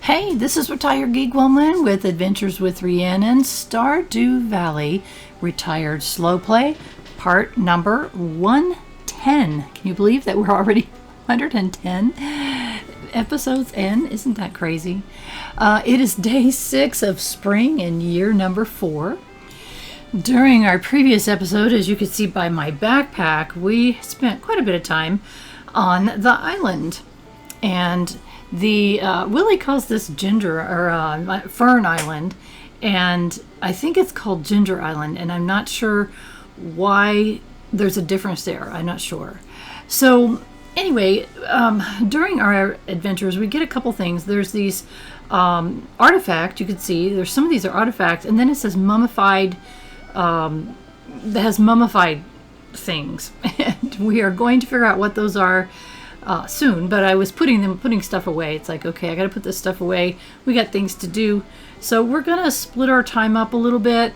Hey, this is Retired Geek Woman with Adventures with Rhiannon, Stardew Valley, Retired Slow Play, part number 110. Can you believe that we're already 110 episodes in? Isn't that crazy? It is day 6 of spring and year number 4. During our previous episode, as you could see by my backpack, we spent quite a bit of time on the island. And the Willie calls this Ginger or Fern Island, and I think it's called Ginger Island, and I'm not sure why there's a difference there. I'm not sure. So anyway, during our adventures, we get a couple things. There's these artifacts. You can see there's some of these are artifacts, and then it says mummified. That has mummified things, and we are going to figure out what those are soon. But I was putting stuff away. It's like, okay, I got to put this stuff away. We got things to do, so we're gonna split our time up a little bit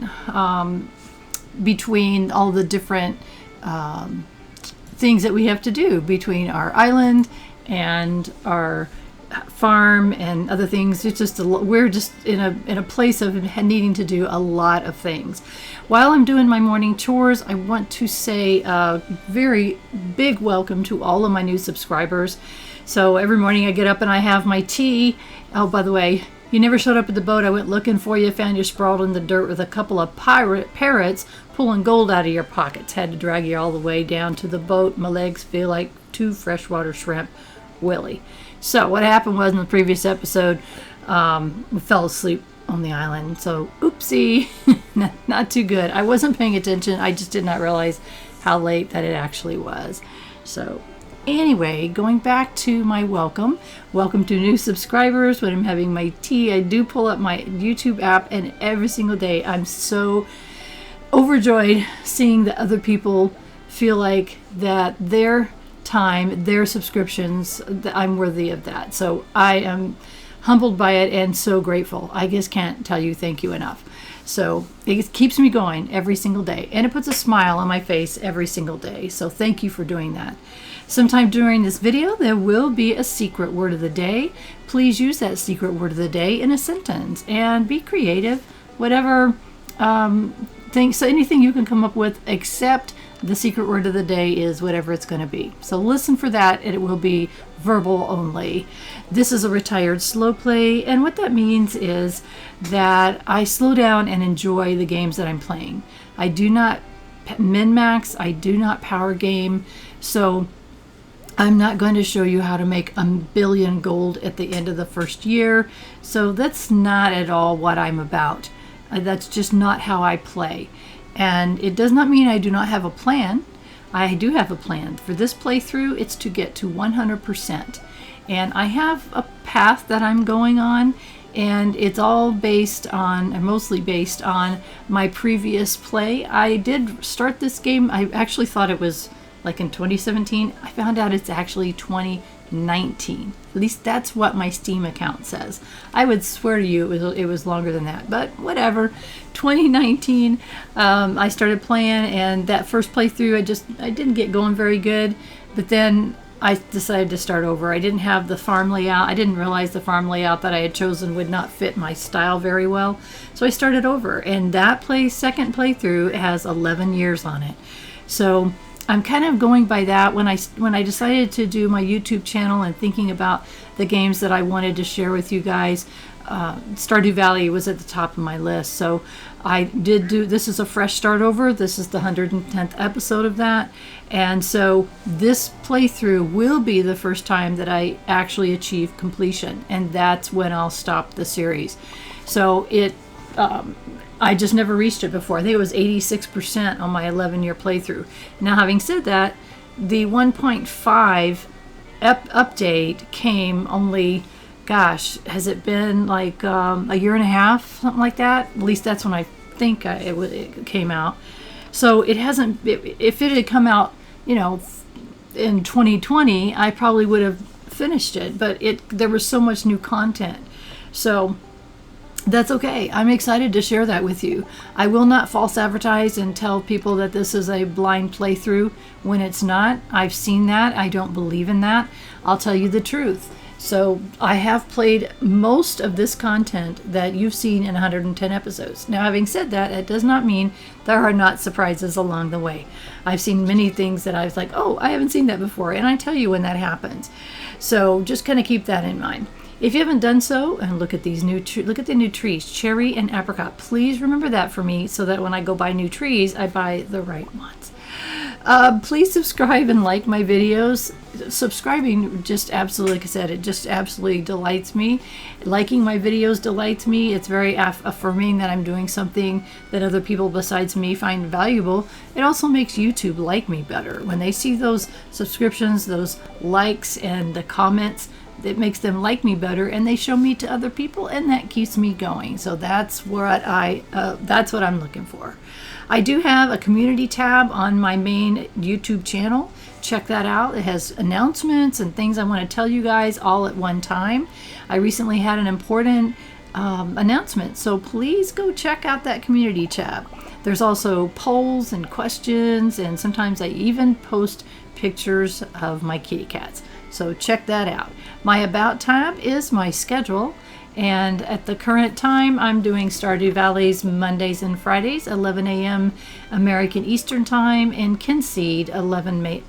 between all the different things that we have to do between our island and our farm and other things. It's just we're just in a place of needing to do a lot of things. While I'm doing my morning chores, I want to say a very big welcome to all of my new subscribers. So every morning I get up and I have my tea. Oh, by the way, you never showed up at the boat. I went looking for you, found you sprawled in the dirt with a couple of parrots pulling gold out of your pockets. Had to drag you all the way down to the boat. My legs feel like 2 freshwater shrimp. Willie. So what happened was in the previous episode, we fell asleep on the island. So oopsie, not too good. I wasn't paying attention. I just did not realize how late that it actually was. So anyway, going back to my welcome to new subscribers. When I'm having my tea, I do pull up my YouTube app, and every single day I'm so overjoyed seeing that other people feel like that their time, their subscriptions, that I'm worthy of that. So I am humbled by it and so grateful. I just can't tell you thank you enough. So it keeps me going every single day, and it puts a smile on my face every single day. So thank you for doing that. Sometime during this video there will be a secret word of the day. Please use that secret word of the day in a sentence and be creative. Whatever so anything you can come up with, except the secret word of the day is whatever it's going to be. So listen for that, and it will be verbal only. This is a retired slow play, and what that means is that I slow down and enjoy the games that I'm playing. I do not min-max, I do not power game, so I'm not going to show you how to make 1 billion gold at the end of the first year. So that's not at all what I'm about. That's just not how I play. And it does not mean I do not have a plan. I do have a plan. For this playthrough, it's to get to 100%. And I have a path that I'm going on, and it's all based on, or mostly based on, my previous play. I did start this game, I actually thought it was like in 2017. I found out it's actually 2019. At least that's what my Steam account says. I would swear to you it was longer than that, but whatever. 2019, I started playing, and that first playthrough I didn't get going very good, but then I decided to start over. I didn't have the farm layout. I didn't realize the farm layout that I had chosen would not fit my style very well, so I started over, and that second playthrough has 11 years on it. So I'm kind of going by that. When I decided to do my YouTube channel and thinking about the games that I wanted to share with you guys, Stardew Valley was at the top of my list. So I did this is a fresh start over. This is the 110th episode of that. And so this playthrough will be the first time that I actually achieve completion. And that's when I'll stop the series. So I just never reached it before. I think it was 86% on my 11-year playthrough. Now, having said that, the 1.5 update came only, gosh, has it been like a year and a half, something like that? At least that's when I think it came out. So it hasn't, if it had come out, in 2020, I probably would have finished it, but there was so much new content. So that's okay. I'm excited to share that with you. I will not false advertise and tell people that this is a blind playthrough when it's not. I've seen that. I don't believe in that. I'll tell you the truth. So I have played most of this content that you've seen in 110 episodes. Now, having said that, it does not mean there are not surprises along the way. I've seen many things that I was like, oh, I haven't seen that before, and I tell you when that happens. So just kind of keep that in mind. If you haven't done so, and look at these look at the new trees, cherry and apricot. Please remember that for me, so that when I go buy new trees, I buy the right ones. Please subscribe and like my videos. Subscribing just absolutely, like I said, it just absolutely delights me. Liking my videos delights me. It's very affirming that I'm doing something that other people besides me find valuable. It also makes YouTube like me better. When they see those subscriptions, those likes, and the comments, it makes them like me better, and they show me to other people, and that keeps me going. So that's what that's what I'm looking for. I do have a community tab on my main YouTube channel. Check that out. It has announcements and things I want to tell you guys all at one time. I recently had an important announcement, so please go check out that community tab. There's also polls and questions, and sometimes I even post pictures of my kitty cats. So check that out. My About tab is my schedule. And at the current time, I'm doing Stardew Valley's Mondays and Fridays, 11 a.m. American Eastern Time, and Kinseed,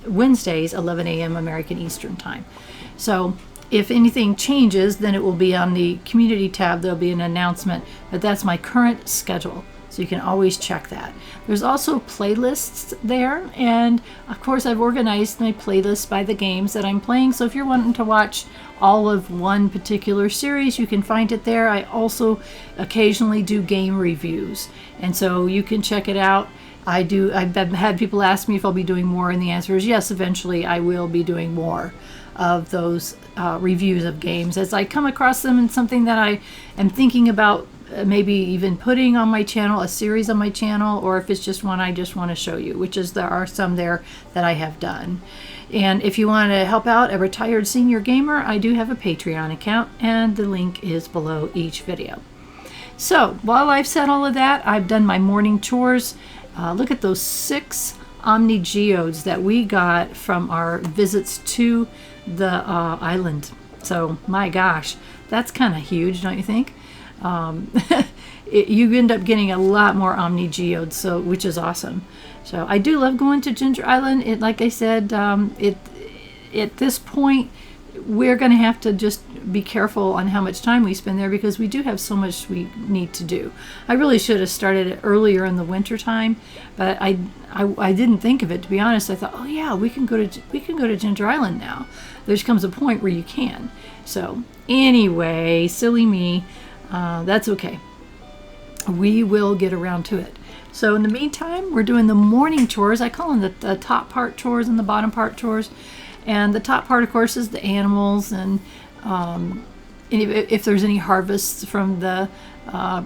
Wednesdays, 11 a.m. American Eastern Time. So if anything changes, then it will be on the community tab. There'll be an announcement, but that's my current schedule. So you can always check that. There's also playlists there, and of course I've organized my playlists by the games that I'm playing. So if you're wanting to watch all of one particular series, you can find it there. I also occasionally do game reviews, and so you can check it out. I've had people ask me if I'll be doing more, and the answer is yes. Eventually I will be doing more of those reviews of games as I come across them, and something that I am thinking about maybe even putting on my channel, a series on my channel, or if it's just one I just want to show you, which is there are some there that I have done. And if you want to help out a retired senior gamer, I do have a Patreon account, and the link is below each video. So while I've said all of that, I've done my morning chores. Look at those 6 Omni geodes that we got from our visits to the island. So my gosh, that's kind of huge, don't you think? You end up getting a lot more Omni geodes, so which is awesome. So I do love going to Ginger Island. Like I said, at this point, we're going to have to just be careful on how much time we spend there, because we do have so much we need to do. I really should have started it earlier in the winter time, but I didn't think of it, to be honest. I thought, oh yeah, we can go to Ginger Island now. There comes a point where you can. So anyway, silly me. That's okay. We will get around to it. So in the meantime, we're doing the morning chores. I call them the top part chores and the bottom part chores. And the top part, of course, is the animals, and if there's any harvests from the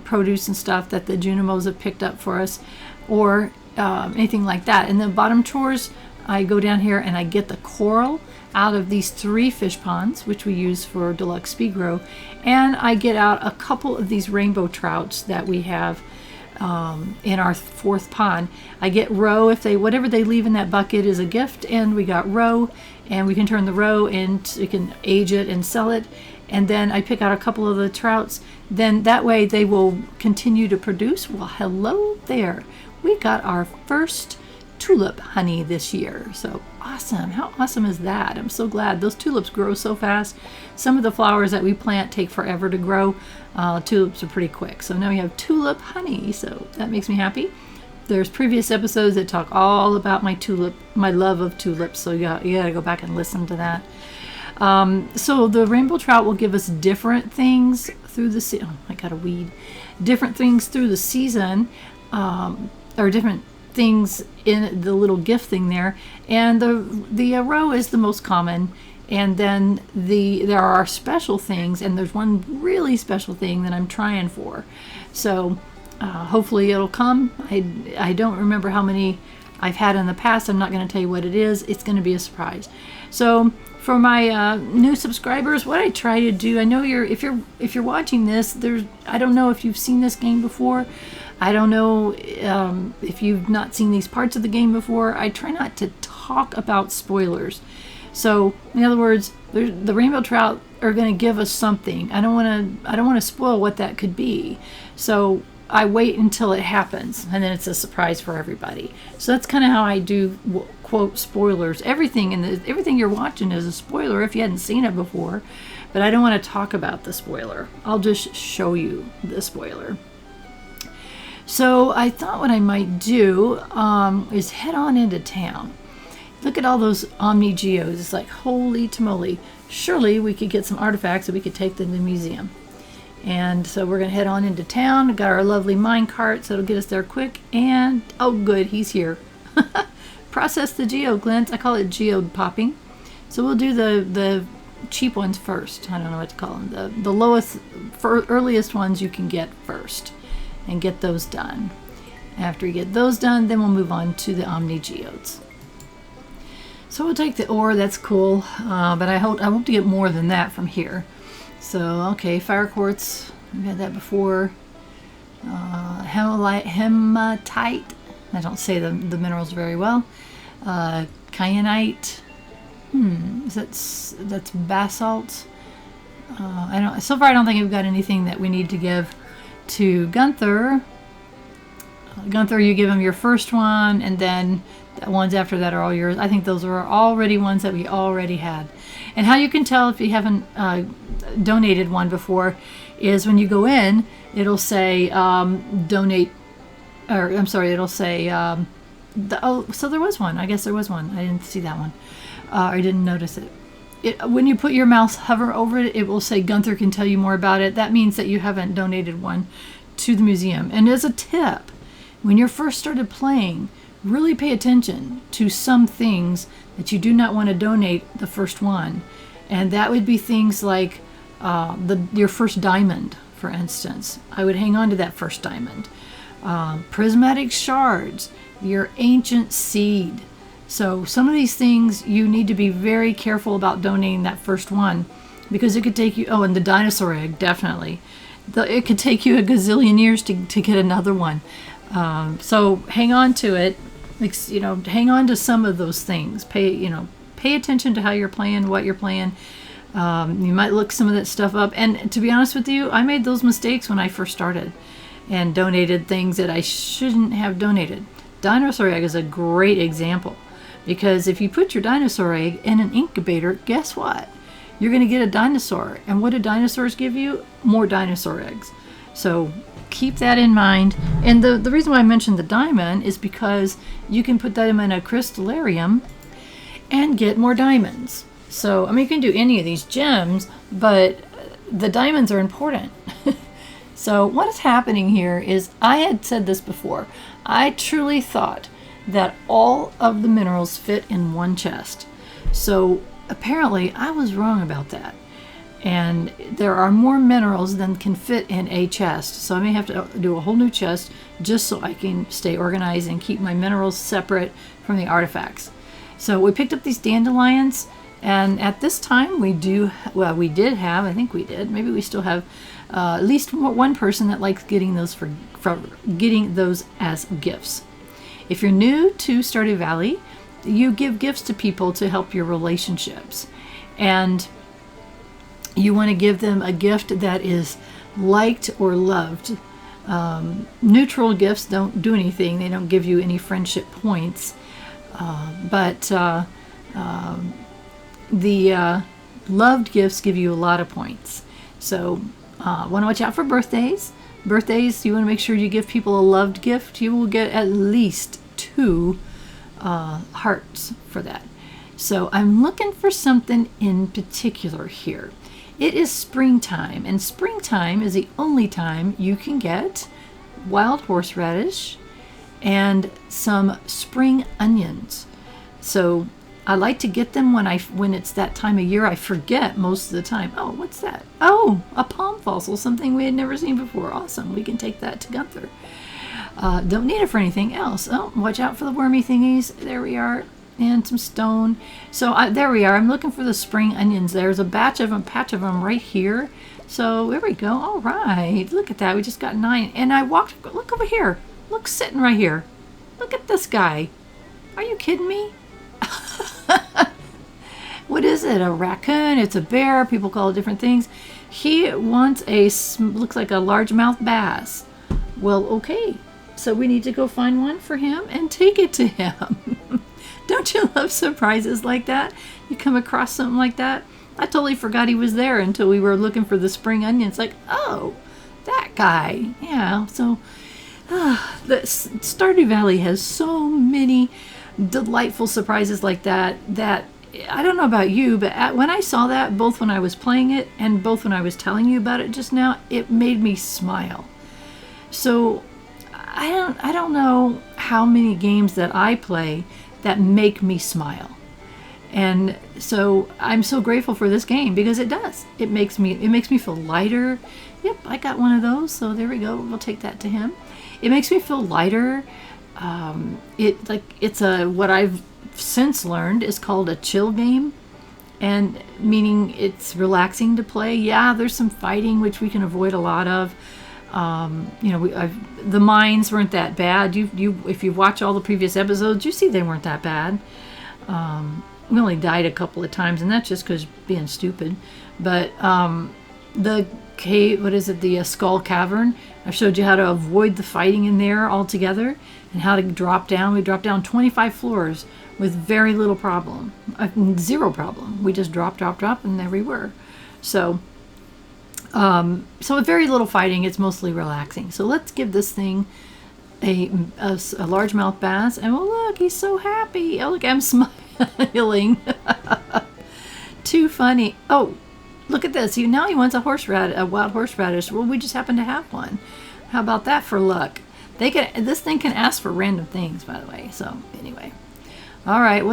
produce and stuff that the Junimos have picked up for us, or anything like that. And the bottom chores, I go down here and I get the coral out of these 3 fish ponds, which we use for deluxe speed grow, and I get out a couple of these rainbow trouts that we have in our 4th pond. I get roe. Whatever they leave in that bucket is a gift, and we got roe, and we can turn the roe and we can age it and sell it. And then I pick out a couple of the trouts. Then that way they will continue to produce. Well, hello there. We got our first tulip honey this year. So awesome. How awesome is that? I'm so glad. Those tulips grow so fast. Some of the flowers that we plant take forever to grow. Tulips are pretty quick. So now we have tulip honey. So that makes me happy. There's previous episodes that talk all about my love of tulips. So you gotta go back and listen to that. So the rainbow trout will give us different things through the season. Oh, I got a weed. Different things through the season, or different things in the little gift thing there. And the roe is the most common. And then there are special things, and there's one really special thing that I'm trying for. So hopefully it'll come. I don't remember how many I've had in the past. I'm not going to tell you what it is. It's going to be a surprise. So for my new subscribers, what I try to do, I know if you're watching this, I don't know if you've seen this game before. I don't know if you've not seen these parts of the game before. I try not to talk about spoilers. So in other words, the rainbow trout are going to give us something. I don't want to spoil what that could be. So I wait until it happens, and then it's a surprise for everybody. So that's kind of how I do quote spoilers. Everything everything you're watching is a spoiler if you hadn't seen it before. But I don't want to talk about the spoiler. I'll just show you the spoiler. So I thought what I might do is head on into town. Look at all those Omni geodes. It's like, holy tamale. Surely we could get some artifacts that we could take to the museum. And so we're going to head on into town. We've got our lovely mine cart, so it'll get us there quick. And, oh good, he's here. Process the geode, Clint. I call it geode popping. So we'll do the cheap ones first. I don't know what to call them. The lowest, earliest ones you can get first. And get those done. After you get those done, then we'll move on to the Omni geodes. So we'll take the ore, that's cool, but I hope to get more than that from here. So, okay, fire quartz, we've had that before. Hematite, I don't say the minerals very well. Kyanite, that's basalt. So far I don't think we've got anything that we need to give to Gunther. Gunther, you give him your first one, and then the ones after that are all yours. I think those are already ones that we already had. And how you can tell if you haven't donated one before is when you go in, it'll say donate, or I'm sorry, it'll say, so there was one. I guess there was one. I didn't see that one. I didn't notice it. When you put your mouse hover over it, it will say Gunther can tell you more about it. That means that you haven't donated one to the museum. And as a tip, when you're first started playing, really pay attention to some things that you do not want to donate the first one. And that would be things like your first diamond, for instance. I would hang on to that first diamond. Prismatic shards, your ancient seed. So some of these things you need to be very careful about donating that first one, because it could take you, and the dinosaur egg, definitely. It could take you a gazillion years to get another one. So hang on to it. Hang on to some of those things. Pay attention to how you're playing, what you're playing. You might look some of that stuff up. And to be honest with you, I made those mistakes when I first started and donated things that I shouldn't have donated. Dinosaur egg is a great example, because if you put your dinosaur egg in an incubator, guess what? You're going to get a dinosaur. And what do dinosaurs give you? More dinosaur eggs. So keep that in mind. And the reason why I mentioned the diamond is because you can put them in a crystallarium and get more diamonds. So, you can do any of these gems, but the diamonds are important. So what is happening here is, I had said this before, I truly thought that all of the minerals fit in one chest. So apparently I was wrong about that. And there are more minerals than can fit in a chest. So I may have to do a whole new chest just so I can stay organized and keep my minerals separate from the artifacts. So we picked up these dandelions, and at this time we did have, I think we did, maybe we still have at least one person that likes getting those for getting those as gifts. If you're new to Stardew Valley, you give gifts to people to help your relationships. And you want to give them a gift that is liked or loved. Neutral gifts don't do anything. They don't give you any friendship points. But the loved gifts give you a lot of points. So want to watch out for birthdays. Birthdays, you want to make sure you give people a loved gift. You will get at least 2 hearts for that. So I'm looking for something in particular here. It is springtime, and springtime is the only time you can get wild horseradish and some spring onions. So I like to get them when it's that time of year. I forget most of the time. Oh, what's that? Oh, a palm fossil, something we had never seen before. Awesome. We can take that to Gunther. Don't need it for anything else. Oh, watch out for the wormy thingies. There we are. And some stone. So there we are. I'm looking for the spring onions. There's a patch of them right here. So there we go. All right. Look at that. We just got 9. And I walked. Look over here. Look, sitting right here. Look at this guy. Are you kidding me? what is it? A raccoon? It's a bear. People call it different things. He wants looks like a largemouth bass. Well, okay. So we need to go find one for him and take it to him. Don't you love surprises like that? You come across something like that. I totally forgot he was there until we were looking for the spring onions. Like, oh, that guy. Yeah, so the Stardew Valley has so many delightful surprises like that I don't know about you, but when I saw that, both when I was playing it and both when I was telling you about it just now, it made me smile. So I don't know how many games that I play that make me smile. And so I'm so grateful for this game because it does. It makes me feel lighter. Yep, I got one of those, so there we go. We'll take that to him. It makes me feel lighter. It's what I've since learned is called a chill game, and meaning it's relaxing to play. Yeah, there's some fighting which we can avoid a lot of. The mines weren't that bad. If you watch all the previous episodes, you see they weren't that bad. We only died a couple of times, and that's just because being stupid. But the cave, the skull cavern, I showed you how to avoid the fighting in there altogether and how to drop down. We dropped down 25 floors with very little problem, zero problem. We just drop, and there we were. So with very little fighting, it's mostly relaxing. So let's give this thing a largemouth bass, and look, he's so happy. Oh, look, I'm smiling. Too funny. Oh, look at this. Now he wants a wild horseradish. Well, we just happen to have one. How about that for luck? This thing can ask for random things, by the way. So anyway, all right.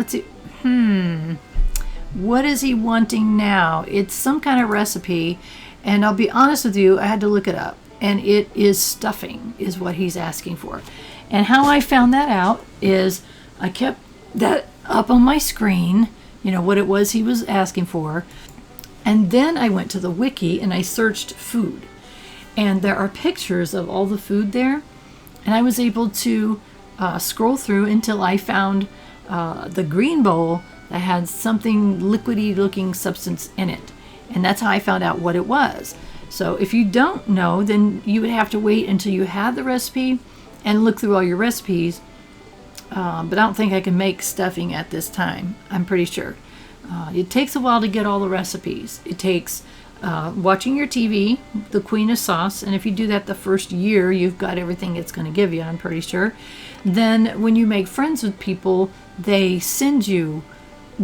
What is he wanting now? It's some kind of recipe, and I'll be honest with you, I had to look it up, and it is stuffing is what he's asking for. And how I found that out is I kept that up on my screen, what it was he was asking for. And then I went to the wiki and I searched food. And there are pictures of all the food there. And I was able to scroll through until I found the green bowl that had something liquidy looking substance in it. And that's how I found out what it was. So if you don't know, then you would have to wait until you had the recipe and look through all your recipes. But I don't think I can make stuffing at this time. I'm pretty sure. It takes a while to get all the recipes. It takes watching your TV, the queen of sauce, and if you do that the first year, you've got everything it's going to give you, I'm pretty sure. Then when you make friends with people, they send you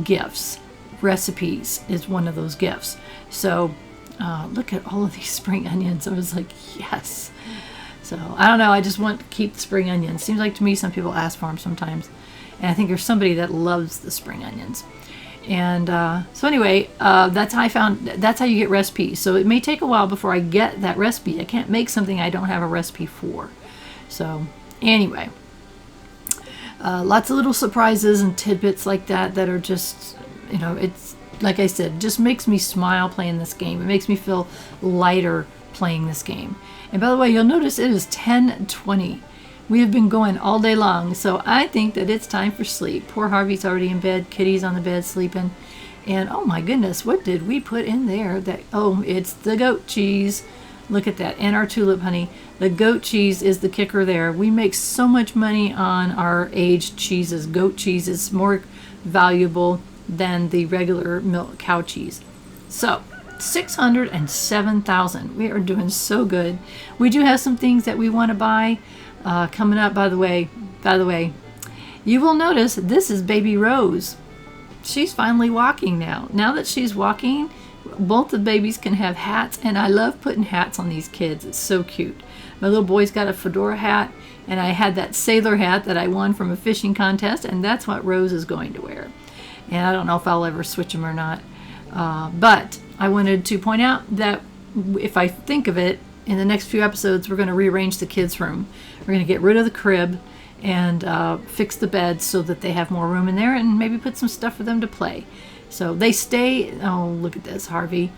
gifts. Recipes is one of those gifts. So look at all of these spring onions. I was like, yes. So I don't know. I just want to keep the spring onions. Seems like to me some people ask for them sometimes. And I think there's somebody that loves the spring onions. And so anyway, that's how you get recipes. So it may take a while before I get that recipe. I can't make something I don't have a recipe for. So anyway, lots of little surprises and tidbits like that are just, it's like I said, just makes me smile playing this game. It makes me feel lighter playing this game. And by the way, you'll notice it is 10:20. We have been going all day long, so I think that it's time for sleep. Poor Harvey's already in bed. Kitty's on the bed sleeping. And oh my goodness, what did we put in there? It's the goat cheese. Look at that. And our tulip honey. The goat cheese is the kicker there. We make so much money on our aged cheeses. Goat cheese is more valuable than the regular milk cow cheese. So 607,000. We are doing so good. We do have some things that we want to buy coming up. By the way, you will notice this is baby Rose. She's finally walking now. Now that she's walking, both the babies can have hats, and I love putting hats on these kids. It's so cute. My little boy's got a fedora hat, and I had that sailor hat that I won from a fishing contest, and that's what Rose is going to wear. And I don't know if I'll ever switch them or not. But I wanted to point out that if I think of it, in the next few episodes, we're going to rearrange the kids' room. We're going to get rid of the crib and fix the beds so that they have more room in there, and maybe put some stuff for them to play. So they stay. Oh, look at this, Harvey.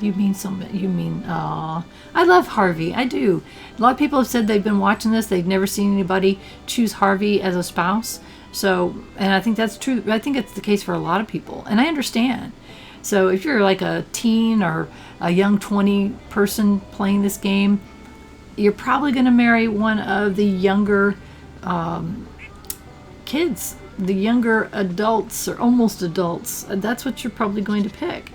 I love Harvey. I do. A lot of people have said they've been watching this. They've never seen anybody choose Harvey as a spouse. So, and I think that's true. I think it's the case for a lot of people, and I understand. So if you're like a teen or a young 20 person playing this game, you're probably going to marry one of the younger kids, the younger adults or almost adults. That's what you're probably going to pick.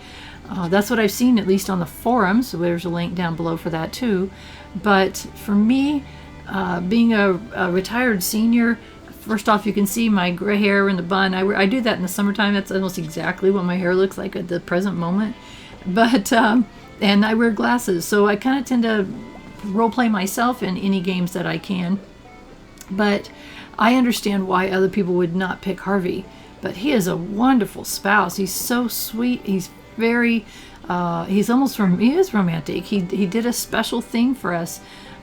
That's what I've seen, at least on the forums. So there's a link down below for that too. But for me, being a retired senior, first off, you can see my gray hair in the bun. I do that in the summertime. That's almost exactly what my hair looks like at the present moment. But and I wear glasses, so I kind of tend to role play myself in any games that I can. But I understand why other people would not pick Harvey. But he is a wonderful spouse. He's so sweet. He's very he is romantic. He did a special thing for us.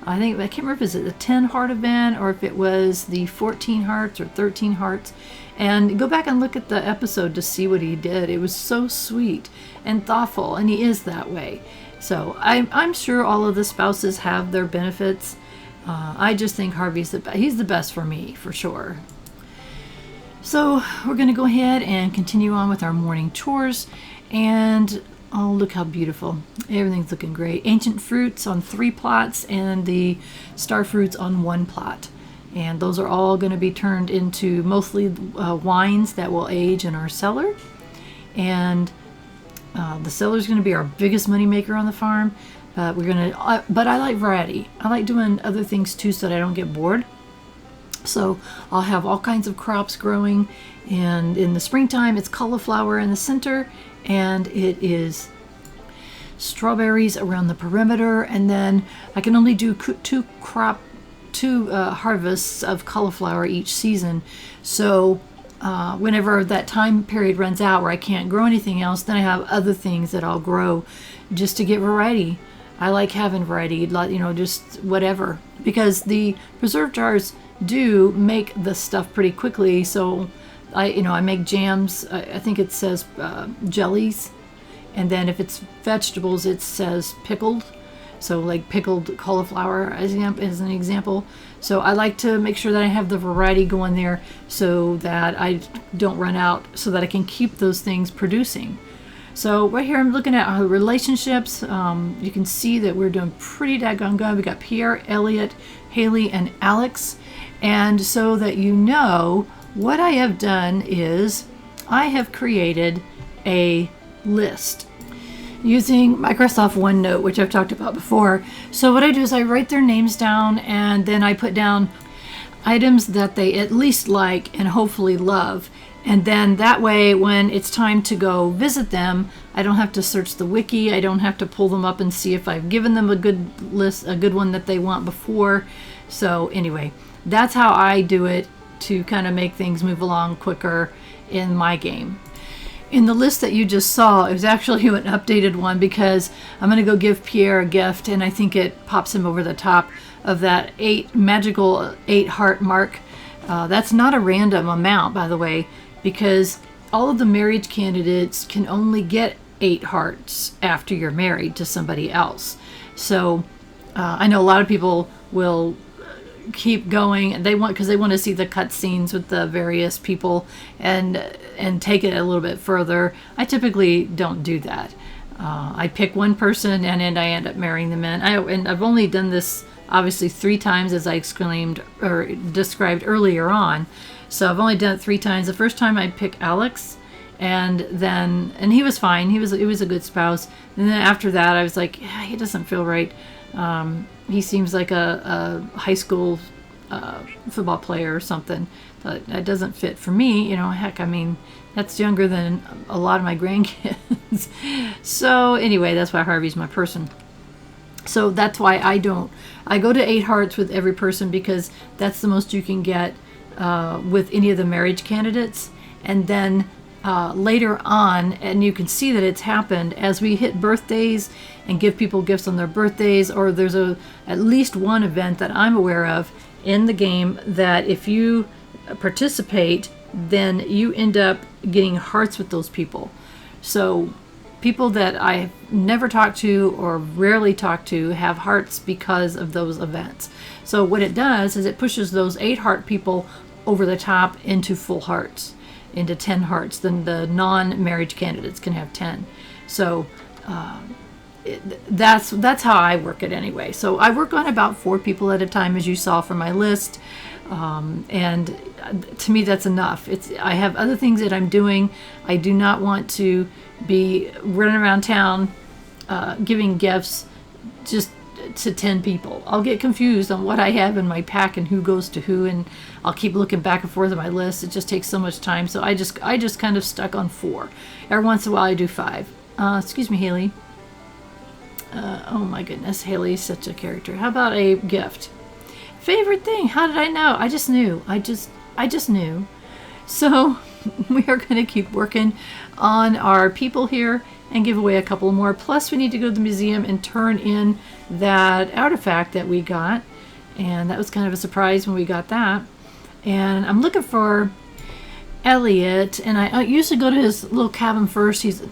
I can't remember if it's the 10 heart event or if it was the 14 hearts or 13 hearts. And go back and look at the episode to see what he did. It was so sweet and thoughtful, and he is that way. So I'm sure all of the spouses have their benefits. I just think Harvey's he's the best for me, for sure. So we're going to go ahead and continue on with our morning chores. And oh, look how beautiful. Everything's looking great. Ancient fruits on 3 plots and the star fruits on 1 plot. And those are all going to be turned into mostly wines that will age in our cellar. And the cellar is going to be our biggest money maker on the farm. But but I like variety. I like doing other things too so that I don't get bored. So I'll have all kinds of crops growing. And in the springtime, it's cauliflower in the center. And it is strawberries around the perimeter, and then I can only do two harvests of cauliflower each season. So whenever that time period runs out where I can't grow anything else, then I have other things that I'll grow just to get variety. I like having variety, just whatever, because the preserve jars do make the stuff pretty quickly. So I make jams. I think it says jellies, and then if it's vegetables, it says pickled. So like pickled cauliflower as an example. So I like to make sure that I have the variety going there so that I don't run out, so that I can keep those things producing. So right here I'm looking at our relationships. You can see that we're doing pretty daggone good. We got Pierre, Elliot, Haley, and Alex. And so that you know, what I have done is I have created a list using Microsoft OneNote, which I've talked about before. So what I do is I write their names down, and then I put down items that they at least like and hopefully love. And then that way, when it's time to go visit them, I don't have to search the wiki. I don't have to pull them up and see if I've given them a good list, a good one that they want before. So anyway, that's how I do it to kind of make things move along quicker in my game. In the list that you just saw, it was actually an updated one because I'm going to go give Pierre a gift, and I think it pops him over the top of that magical 8 heart mark. That's not a random amount, by the way, because all of the marriage candidates can only get 8 hearts after you're married to somebody else. So I know a lot of people will keep going. Because they want to see the cutscenes with the various people and take it a little bit further. I typically don't do that. I pick one person and then I end up marrying them in. And I've only done this obviously 3 times, as I exclaimed or described earlier on. So I've only done it 3 times. The first time I picked Alex, and he was fine. He was a good spouse. And then after that, I was like, yeah, he doesn't feel right. He seems like a high school football player or something. But that doesn't fit for me. Heck, that's younger than a lot of my grandkids. So anyway, that's why Harvey's my person. So that's why I go to 8 hearts with every person, because that's the most you can get with any of the marriage candidates. And then later on, and you can see that it's happened as we hit birthdays and give people gifts on their birthdays, or there's at least one event that I'm aware of in the game that if you participate, then you end up getting hearts with those people. So people that I've never talked to or rarely talked to have hearts because of those events. So what it does is it pushes those 8 heart people over the top into full hearts. into 10 hearts. Then the non-marriage candidates can have 10. So that's how I work it anyway. So I work on about 4 people at a time, as you saw from my list. And to me, that's enough. I have other things that I'm doing. I do not want to be running around town giving gifts just to 10 people. I'll get confused on what I have in my pack and who goes to who, and I'll keep looking back and forth on my list. It just takes so much time. So I just kind of stuck on 4. Every once in a while I do 5. Excuse me, Haley. Oh my goodness, Haley's such a character. How about a gift? Favorite thing? How did I know? I just knew. I just knew. So we are going to keep working on our people here and give away a couple more. Plus we need to go to the museum and turn in that artifact that we got. And that was kind of a surprise when we got that. And I'm looking for Elliot, and I usually go to his little cabin first. He's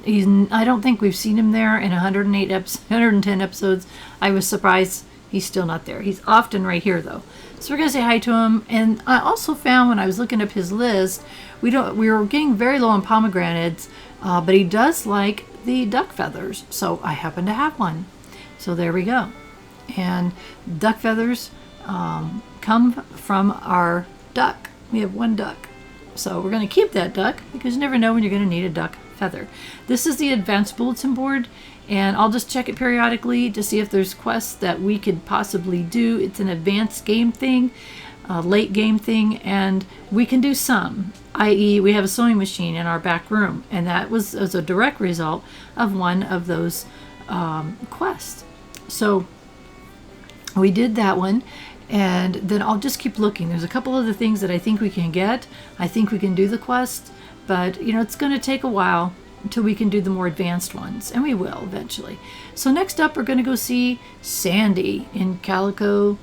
I don't think we've seen him there in 110 episodes. I was surprised he's still not there. He's often right here though. So we're gonna say hi to him. And I also found when I was looking up his list, we were getting very low on pomegranates, but he does like the duck feathers. So I happen to have one. So there we go. And duck feathers come from our duck. We have 1 duck. So we're going to keep that duck because you never know when you're going to need a duck feather. This is the advanced bulletin board, and I'll just check it periodically to see if there's quests that we could possibly do. It's an advanced game thing, a late game thing, and we can do some, i.e. we have a sewing machine in our back room, and that was as a direct result of one of those quests. So we did that one. And then I'll just keep looking. There's a couple other things that I think we can get. I think we can do the quest, but it's going to take a while until we can do the more advanced ones, and we will eventually. So next up, we're going to go see Sandy in Calico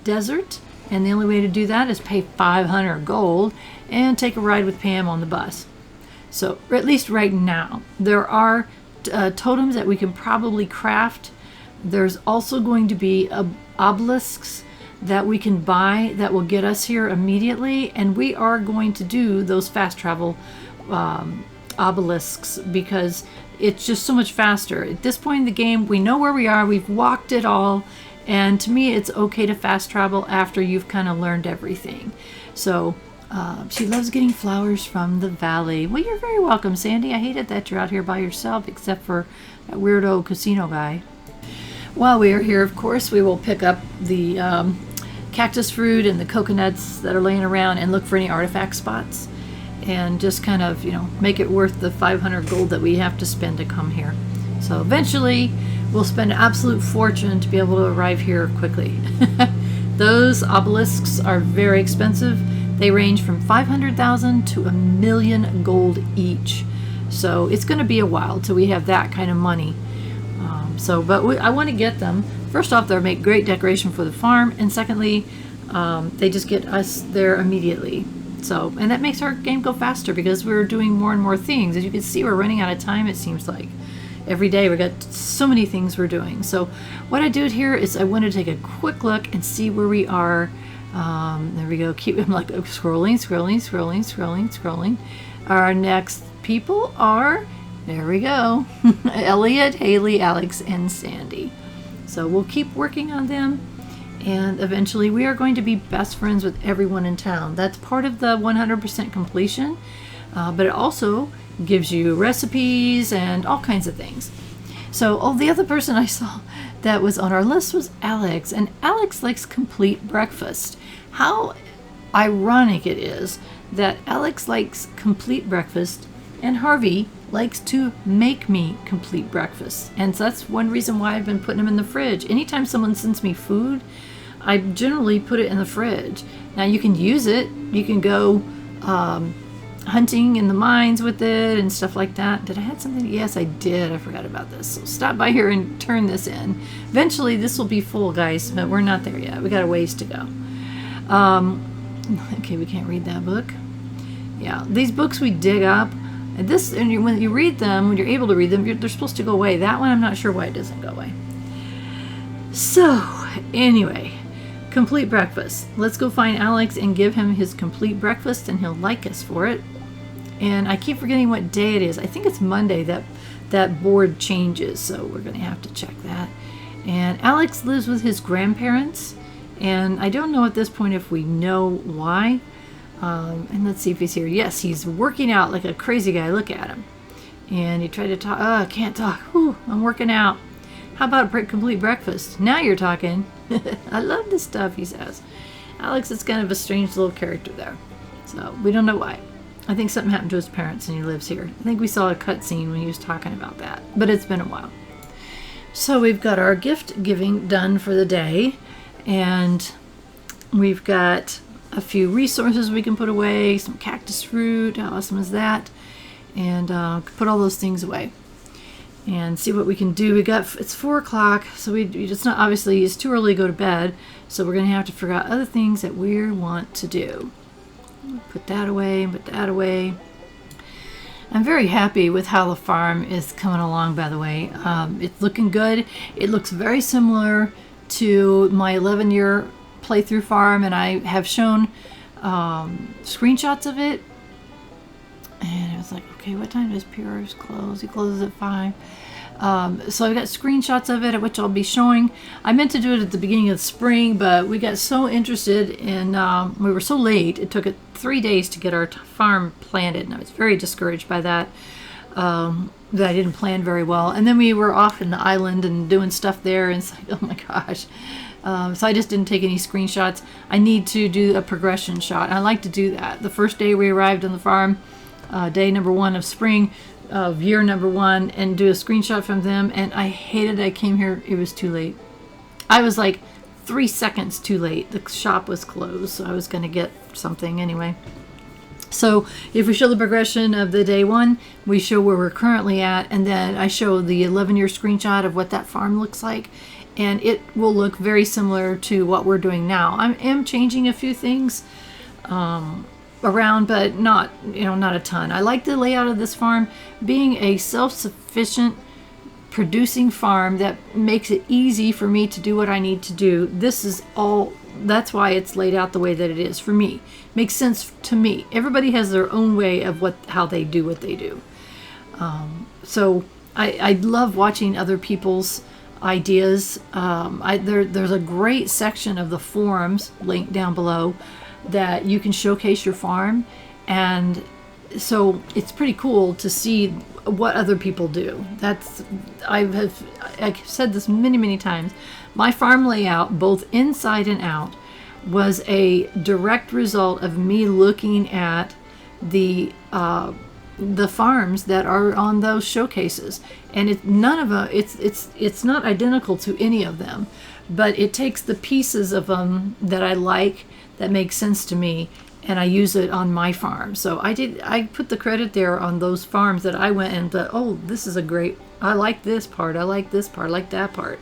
Desert, and the only way to do that is pay 500 gold and take a ride with Pam on the bus. So, or at least right now, there are totems that we can probably craft. There's also going to be obelisks that we can buy that will get us here immediately, and we are going to do those fast travel obelisks because it's just so much faster. At this point in the game, we know where we are, we've walked it all, and to me it's okay to fast travel after you've kind of learned everything. So she loves getting flowers from the valley. Well, you're very welcome, Sandy. I hated that you're out here by yourself, except for that weirdo casino guy. While we are here, of course, we will pick up the cactus fruit and the coconuts that are laying around and look for any artifact spots and just kind of, make it worth the 500 gold that we have to spend to come here. So eventually we'll spend an absolute fortune to be able to arrive here quickly. Those obelisks are very expensive. They range from 500,000 to 1,000,000 gold each. So it's going to be a while till we have that kind of money. I want to get them. First off, they'll make great decoration for the farm, and secondly, they just get us there immediately. So, and that makes our game go faster because we're doing more and more things. As you can see, we're running out of time, it seems like. Every day we got so many things we're doing. So what I do here is I want to take a quick look and see where we are. There we go. I'm like scrolling. Our next people are... There we go. Elliot, Haley, Alex, and Sandy. So we'll keep working on them, and eventually we are going to be best friends with everyone in town. That's part of the 100% completion, but it also gives you recipes and all kinds of things. So, the other person I saw that was on our list was Alex, and Alex likes complete breakfast. How ironic it is that Alex likes complete breakfast and Harvey likes to make me complete breakfast. And so that's one reason why I've been putting them in the fridge. Anytime someone sends me food, I generally put it in the fridge. Now you can use it. You can go hunting in the mines with it and stuff like that. Did I have something? Yes, I did. I forgot about this. So stop by here and turn this in. Eventually this will be full, guys, but we're not there yet. We got a ways to go. Okay, we can't read that book. Yeah, these books we dig up. And when you read them, when you're able to read them, they're supposed to go away. That one, I'm not sure why it doesn't go away. So, anyway, complete breakfast. Let's go find Alex and give him his complete breakfast, and he'll like us for it. and I keep forgetting what day it is. I think it's Monday that board changes, so we're going to have to check that. And Alex lives with his grandparents, and I don't know at this point if we know why. And let's see if he's here. Yes, he's working out like a crazy guy. Look at him. And he tried to talk. Oh, I can't talk. Whew, I'm working out. How about a complete breakfast? Now you're talking. I love this stuff, he says. Alex is kind of a strange little character there. So we don't know why. I think something happened to his parents and he lives here. I think we saw a cutscene when he was talking about that. But it's been a while. So we've got our gift giving done for the day. And we've got a few resources we can put away, some cactus fruit, how awesome is that? And put all those things away and see what we can do. It's 4 o'clock, so we just not, obviously it's too early to go to bed, so we're gonna have to figure out other things that we want to do. Put that away, put that away. I'm very happy with how the farm is coming along, by the way. It's looking good. It looks very similar to my 11-year playthrough farm, and I have shown screenshots of it, and I was like, okay, what time does Pierre's close? He closes at 5. So I've got screenshots of it, which I'll be showing. I meant to do it at the beginning of spring, but we got so interested in, we were so late, it took 3 days to get our farm planted, and I was very discouraged by that, that I didn't plan very well. And then we were off in the island and doing stuff there, and it's like, oh my gosh. So I just didn't take any screenshots. I need to do a progression shot. I like to do that. The first day we arrived on the farm, day number 1 of spring, of year number 1, and do a screenshot from them. And I hated I came here. It was too late. I was like 3 seconds too late. The shop was closed, so I was going to get something anyway. So if we show the progression of the day 1, we show where we're currently at, and then I show the 11-year screenshot of what that farm looks like. And it will look very similar to what we're doing now. I am changing a few things around, but not a ton. I like the layout of this farm being a self-sufficient producing farm that makes it easy for me to do what I need to do. This is all, that's why it's laid out the way that it is for me. Makes sense to me. Everybody has their own way of how they do what they do. So I love watching other people's ideas. There's a great section of the forums linked down below that you can showcase your farm, and so it's pretty cool to see what other people do. I've said this many times. My farm layout, both inside and out, was a direct result of me looking at the farms that are on those showcases, and it's not identical to any of them, but it takes the pieces of them that I like, that make sense to me, and I use it on my farm. So I put the credit there on those farms that I went and thought, oh, this is I like this part, I like this part, I like that part.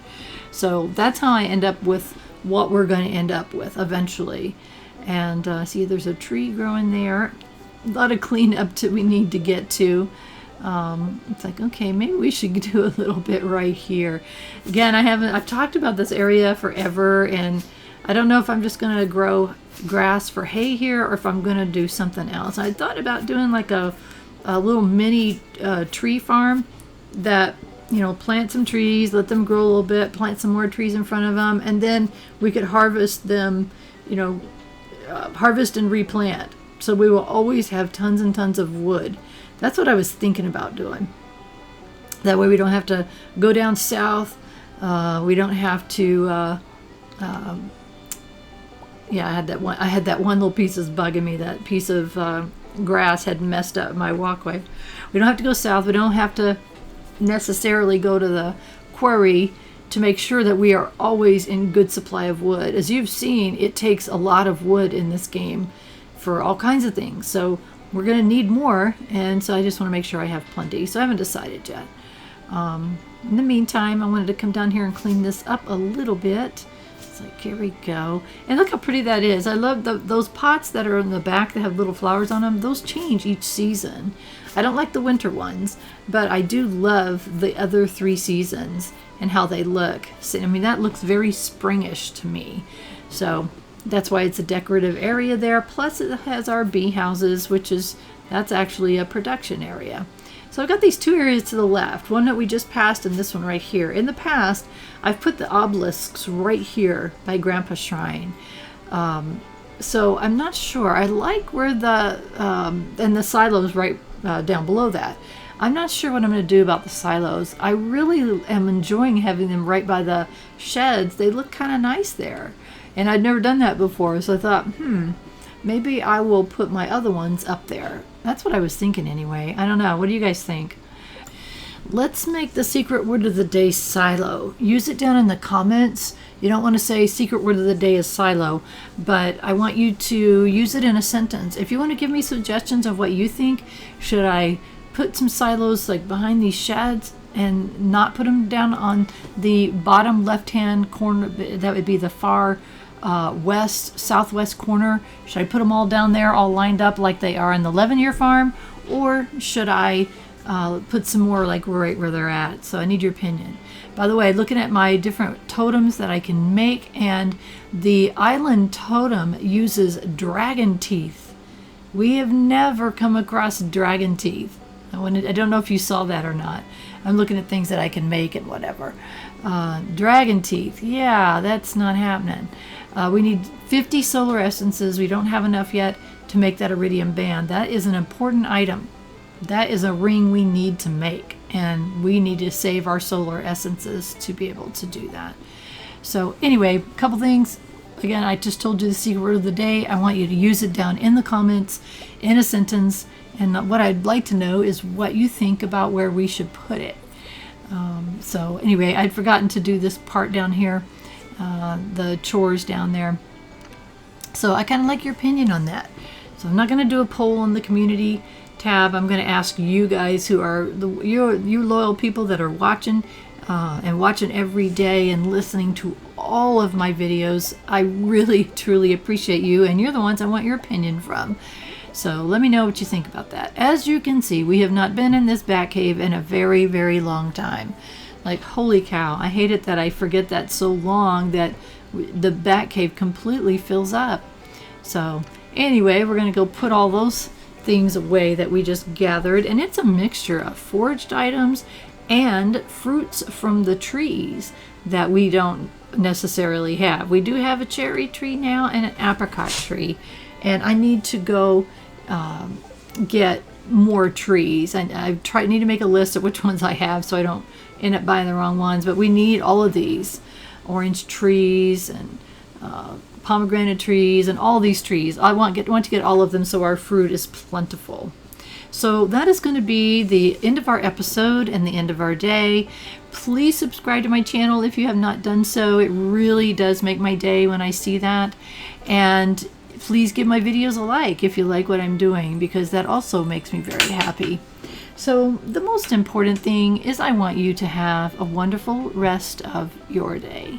So that's how I end up with what we're going to end up with eventually. And see, there's a tree growing there. A lot of cleanup we need to get to. It's like, okay, maybe we should do a little bit right here. Again, I've talked about this area forever, and I don't know if I'm just going to grow grass for hay here or if I'm going to do something else. I thought about doing like a little mini tree farm that, plant some trees, let them grow a little bit, plant some more trees in front of them, and then we could harvest them, harvest and replant. So we will always have tons and tons of wood. That's what I was thinking about doing. That way we don't have to go down south. We don't have to... I had that one little piece that's bugging me. That piece of grass had messed up my walkway. We don't have to go south. We don't have to necessarily go to the quarry to make sure that we are always in good supply of wood. As you've seen, it takes a lot of wood in this game for all kinds of things. So we're going to need more, and so I just want to make sure I have plenty. So I haven't decided yet. In the meantime, I wanted to come down here and clean this up a little bit. It's like, here we go. And look how pretty that is. I love those pots that are in the back that have little flowers on them. Those change each season. I don't like the winter ones, but I do love the other 3 seasons and how they look. So, I mean, that looks very springish to me. So that's why it's a decorative area there. Plus it has our bee houses, which is That's actually a production area. So I've got these two areas to the left, one that we just passed and this one right here. In the past, I've put the obelisks right here by Grandpa's shrine. So I'm not sure. I like where and the silos right down below that. I'm not sure what I'm going to do about the silos. I really am enjoying having them right by the sheds. They look kind of nice there. And I'd never done that before, so I thought, maybe I will put my other ones up there. That's what I was thinking anyway. I don't know. What do you guys think? Let's make the secret word of the day silo. Use it down in the comments. You don't want to say secret word of the day is silo, but I want you to use it in a sentence. If you want to give me suggestions of what you think, should I put some silos like behind these sheds and not put them down on the bottom left-hand corner? That would be the far southwest corner. Should I put them all down there, all lined up like they are in the 11-year farm, or should I put some more like right where they're at? So I need your opinion. By the way, looking at my different totems that I can make, and the island totem uses dragon teeth. We have never come across dragon teeth. I don't know if you saw that or not. I'm looking at things that I can make and whatever. Dragon teeth, yeah, that's not happening. We need 50 solar essences. We don't have enough yet to make that iridium band. That is an important item. That is a ring we need to make, and we need to save our solar essences to be able to do that. So anyway, a couple things. Again, I just told you the secret word of the day. I want you to use it down in the comments in a sentence. And what I'd like to know is what you think about where we should put it. So anyway, I'd forgotten to do this part down here, the chores down there. So I kind of like your opinion on that. So I'm not going to do a poll on the community tab. I'm going to ask you guys who are you loyal people that are watching and watching every day and listening to all of my videos. I really, truly appreciate you, and you're the ones I want your opinion from. So let me know what you think about that. As you can see, we have not been in this bat cave in a very, very long time. Like, holy cow, I hate it that I forget that so long that the bat cave completely fills up. So anyway, we're going to go put all those things away that we just gathered. And it's a mixture of foraged items and fruits from the trees that we don't necessarily have. We do have a cherry tree now and an apricot tree. And I need to go get more trees. And I need to make a list of which ones I have so I don't end up buying the wrong ones. But we need all of these orange trees and pomegranate trees and all these trees. I want to get all of them so our fruit is plentiful. So that is going to be the end of our episode and the end of our day. Please subscribe to my channel if you have not done so. It really does make my day when I see that. And please give my videos a like if you like what I'm doing, because that also makes me very happy. So the most important thing is I want you to have a wonderful rest of your day.